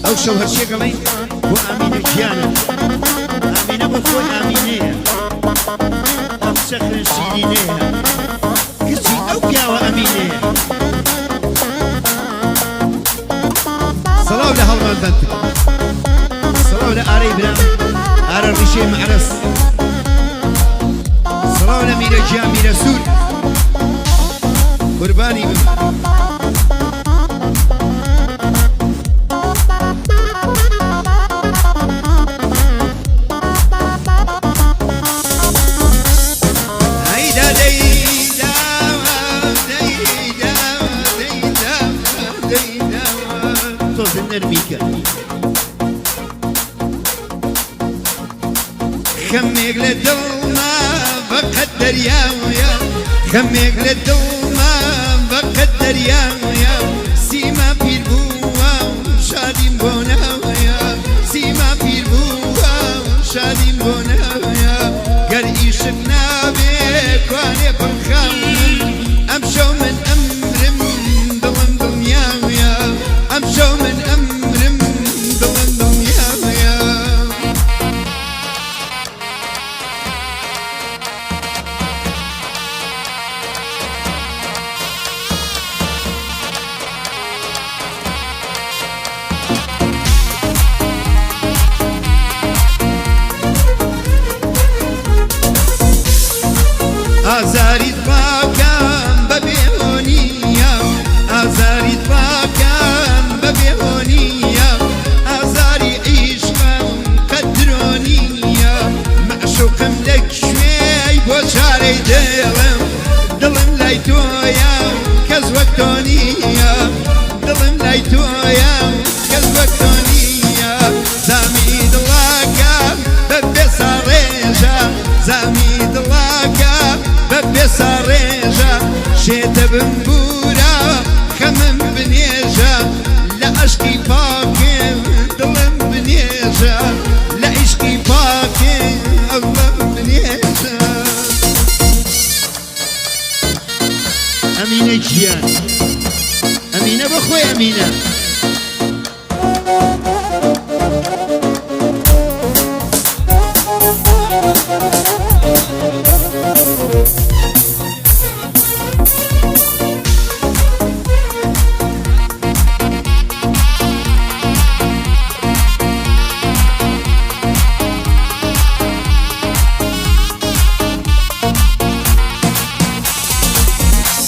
ئەو شەو هەرچیە گەڵێین بۆ ئامینە گیانە ئامینە بۆ خۆی ئامینەیە ئەم چەخرە شیرینەیە کچی ئەو پیاوە ئەمینەیە سەڵاو لە هەڵماندان سەڵاو لە ئارەی برام ئارە ڕیشەی مەعرەس سەڵاو لە میرە گیان میرە سوور قوربانی بم نرميك خميك للدوما بقدر يا خميك للدوما بقدر يا سيما في البوا شادي بونا سيما في البوا شادي بونا قريش النابك وانا بنخام امشو من امرم ضمن دنيا امشو من امرم ضمن دنيا آزاری باکم ببیونیا آزاری باکم ببیونیا آزاری عشقم قدرونیا معشوقم لک شوی بوچاری دلم لای تویا کز وقتونیا دلم لای تویا کز وقتونیا زمی دلاکم ببسارجا زمی دلاکم ببسارجا شیت بمبورا خمم بنيجا لعشقي باكم دلم بنيجا لعشقي باكم الله بنيجا أمينة جيان أمينة بخوي أمينة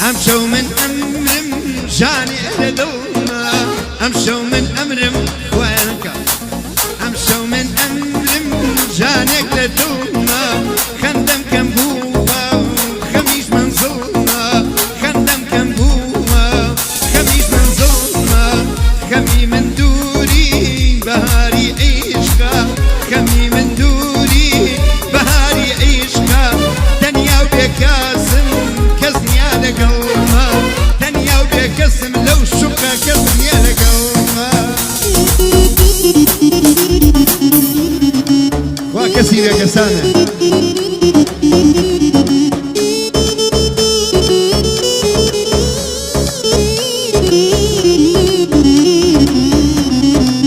امشو من امرم جاني لدوما امشو من امرم وينك امشو من امرم جانك لدوما خندم كم بوا خميس من ظلمة خندم كم بوا خميس من ظلمة خمي من دوري بهاري عشقا خمي من دوري بهاري عشقا دنيا وبكاسم كزنيا لقلما دنيا وبكسم لو شقا كزنيا لقلما وكثير يا كسانة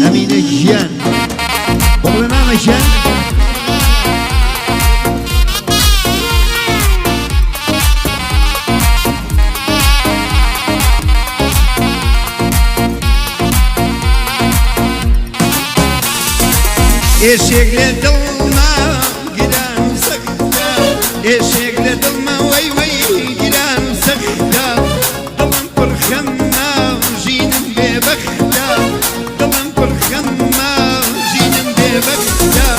أمينة جيان بقولنا مجان ايشيك لدلما قدام سخدا ايشيك لدلما وي قدام سخدا ضمن برخما جينم ببخدا ضمن برخما جينم ببخدا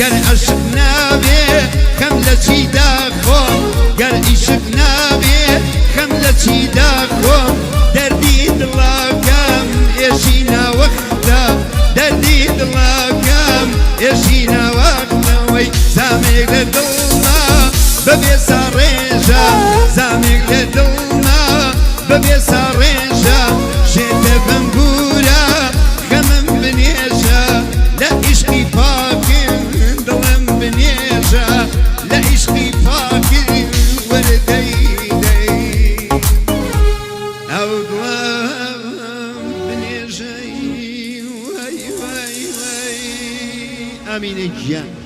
قال عشقنا بيه خملتي داخو قال عشقنا بيه خملتي داخو دردي دلاكم ايشينا وخدا دردي دلاكم يشينا وقتنا وي زاميك لدلما ببي ساريجا زاميك لدلما ببي ساريجا شيت بنبورا خمم بنيجا لا عشقي باكم دلم بنيجا لا عشقي باكم وردي امین گیان